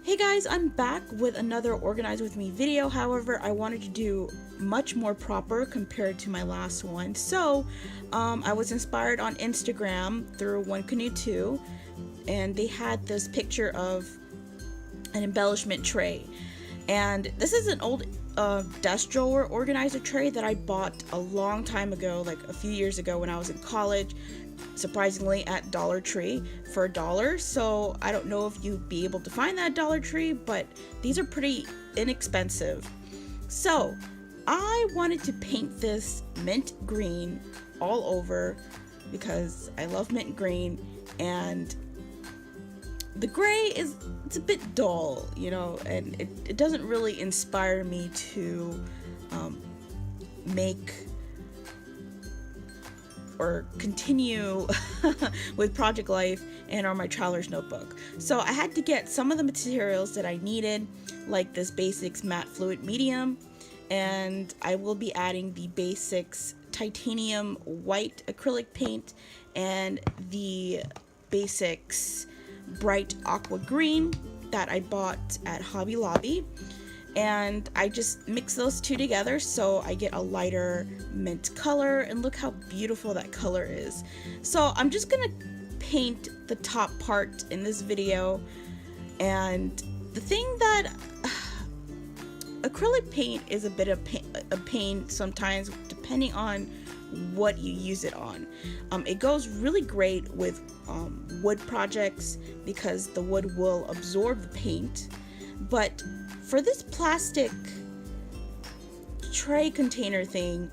Hey guys, I'm back with another Organize With Me video. However, I wanted to do much more proper compared to my last one. So, I was inspired on Instagram through One Canoe 2, and they had this picture of an embellishment tray. And this is an old desk drawer organizer tray that I bought a long time ago, like a few years ago when I was in college, surprisingly at Dollar Tree for $1. So I don't know if you'd be able to find that at Dollar Tree, but these are pretty inexpensive. So I wanted to paint this mint green all over because I love mint green, and the gray it's a bit dull, you know, and it doesn't really inspire me to make or continue with Project Life and or my Traveler's Notebook. So I had to get some of the materials that I needed, like this Basics Matte Fluid Medium, and I will be adding the Basics Titanium White Acrylic Paint and the Basics Bright Aqua Green that I bought at Hobby Lobby. And I just mix those two together so I get a lighter mint color, and look how beautiful that color is. So I'm just gonna paint the top part in this video. And the thing that acrylic paint is a bit of a pain sometimes, depending on what you use it on. It goes really great with wood projects because the wood will absorb the paint, but for this plastic tray container thing,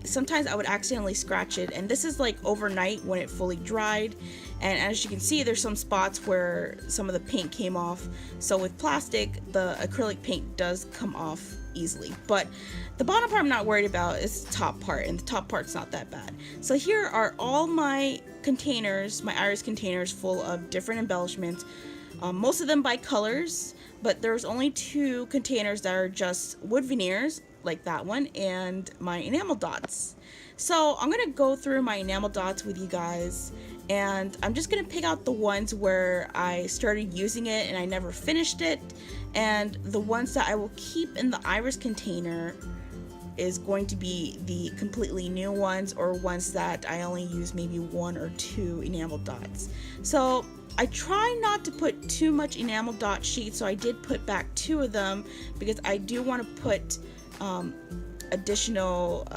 sometimes I would accidentally scratch it, and this is like overnight when it fully dried, and as you can see, there's some spots where some of the paint came off. So with plastic, the acrylic paint does come off easily, but the bottom part I'm not worried about, is the top part, and the top part's not that bad. So here are all my containers, my iris containers, full of different embellishments. Most of them by colors, but there's only 2 containers that are just wood veneers, like that one, and my enamel dots. So I'm gonna go through my enamel dots with you guys, and I'm just gonna pick out the ones where I started using it and I never finished it, and the ones that I will keep in the iris container is going to be the completely new ones, or ones that I only use maybe 1 or 2 enamel dots. So I try not to put too much enamel dot sheets, so I did put back 2 of them because I do want to put additional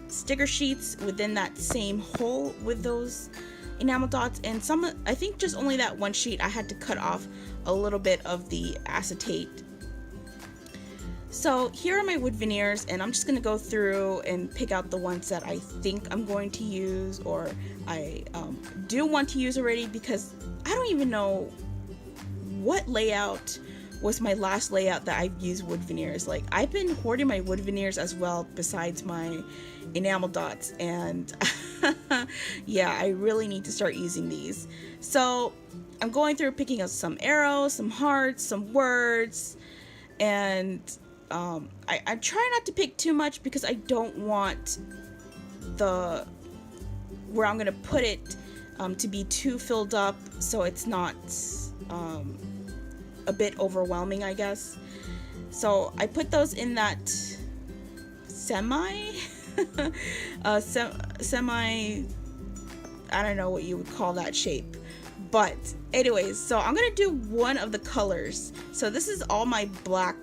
sticker sheets within that same hole with those enamel dots, and some, I think just only that one sheet I had to cut off a little bit of the acetate. So here are my wood veneers, and I'm just going to go through and pick out the ones that I think I'm going to use, or I do want to use already, because I don't even know what layout was my last layout that I've used wood veneers. Like, I've been hoarding my wood veneers as well besides my enamel dots, and yeah, I really need to start using these. So I'm going through picking up some arrows, some hearts, some words, and I try not to pick too much because I don't want where I'm gonna put it to be too filled up, so it's not a bit overwhelming, I guess. So I put those in that semi I don't know what you would call that shape, but anyways, so I'm gonna do one of the colors. So this is all my black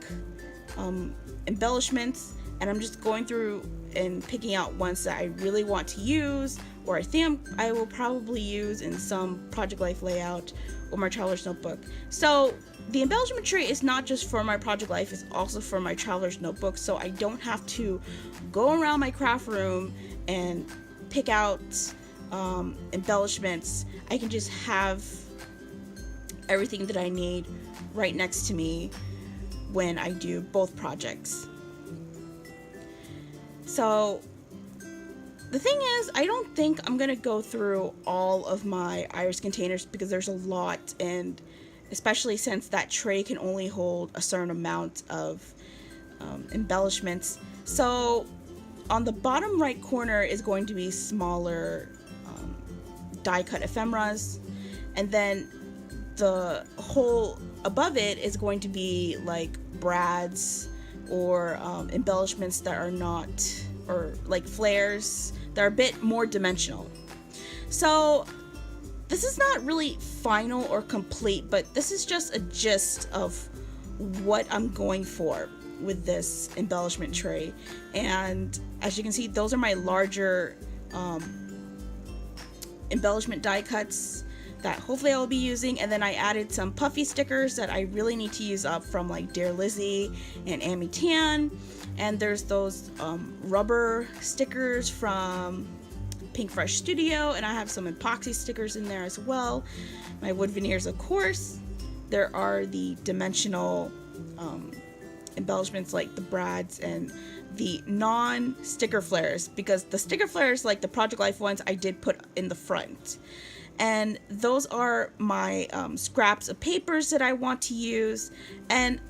embellishments, and I'm just going through and picking out ones that I really want to use, or I think I will probably use in some Project Life layout or my Traveler's Notebook. So the embellishment tray is not just for my Project Life, it's also for my Traveler's Notebook, so I don't have to go around my craft room and pick out embellishments. I can just have everything that I need right next to me when I do both projects. So the thing is, I don't think I'm gonna go through all of my iris containers because there's a lot, and especially since that tray can only hold a certain amount of embellishments. So on the bottom right corner is going to be smaller die cut ephemeras, and then the hole above it is going to be like brads or embellishments that are not, or like flares that are a bit more dimensional. So this is not really final or complete, but this is just a gist of what I'm going for with this embellishment tray. And as you can see, those are my larger embellishment die cuts that hopefully I'll be using. And then I added some puffy stickers that I really need to use up from like Dear Lizzie and Amy Tan. And there's those rubber stickers from Pink Fresh Studio, and I have some epoxy stickers in there as well. My wood veneers, of course. There are the dimensional embellishments like the brads and the non-sticker flares, because the sticker flares like the Project Life ones I did put in the front. And those are my scraps of papers that I want to use. And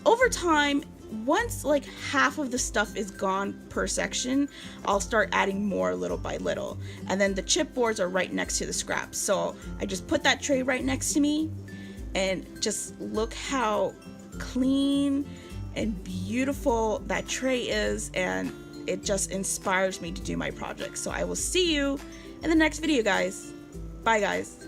over time, once like half of the stuff is gone per section, I'll start adding more little by little. And then the chipboards are right next to the scraps. So I just put that tray right next to me, and just look how clean and beautiful that tray is, and it just inspires me to do my project. So I will see you in the next video, guys. Bye, guys.